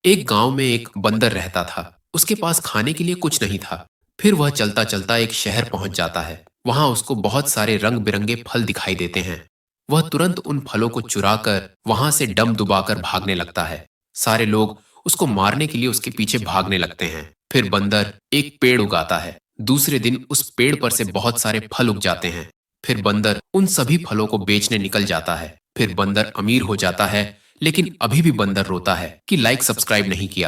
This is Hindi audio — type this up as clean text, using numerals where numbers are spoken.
एक गांव में एक बंदर रहता था। उसके पास खाने के लिए कुछ नहीं था। फिर वह चलता चलता एक शहर पहुंच जाता है। वहां उसको बहुत सारे रंग बिरंगे फल दिखाई देते हैं। वह तुरंत उन फलों को चुराकर वहां से डम डुबाकर भागने लगता है। सारे लोग उसको मारने के लिए उसके पीछे भागने लगते हैं। फिर बंदर एक पेड़ उगाता है। दूसरे दिन उस पेड़ पर से बहुत सारे फल उग जाते हैं। फिर बंदर उन सभी फलों को बेचने निकल जाता है। फिर बंदर अमीर हो जाता है। लेकिन अभी भी बंदर रोता है कि लाइक सब्सक्राइब नहीं किया।